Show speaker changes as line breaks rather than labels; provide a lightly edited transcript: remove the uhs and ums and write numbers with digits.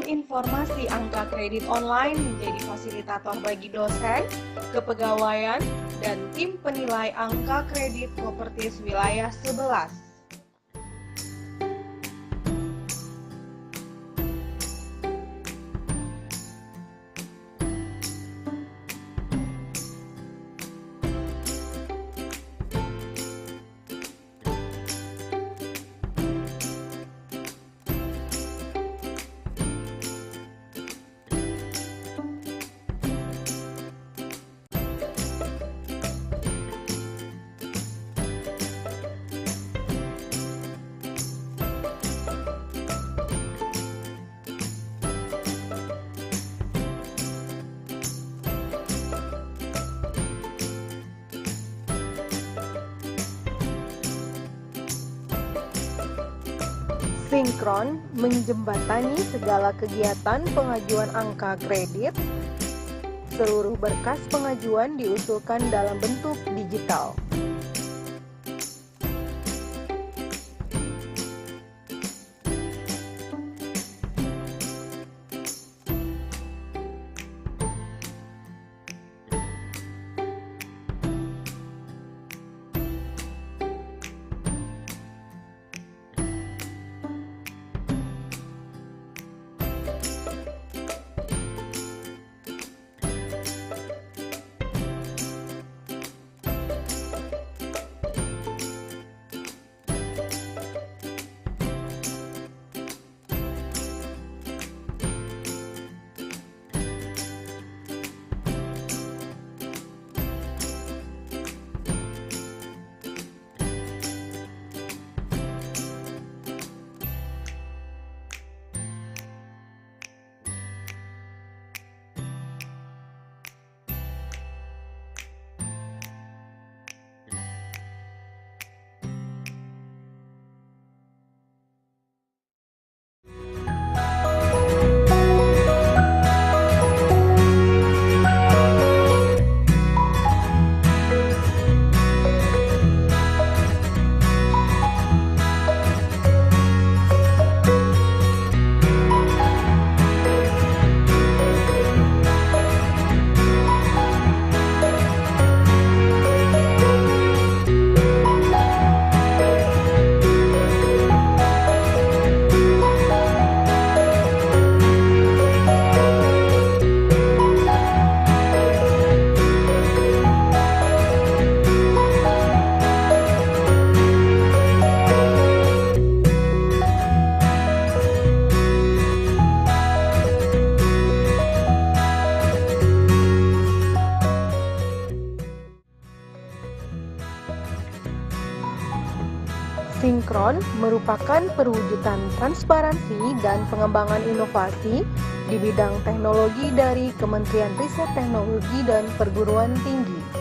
informasi angka kredit online menjadi fasilitator bagi dosen, kepegawaian, dan tim penilai angka kredit Kopertis Wilayah 11. Sinkron menjembatani segala kegiatan pengajuan angka kredit. Seluruh berkas pengajuan diusulkan dalam bentuk digital. Sinkron merupakan perwujudan transparansi dan pengembangan inovasi di bidang teknologi dari Kementerian Riset Teknologi dan Perguruan Tinggi.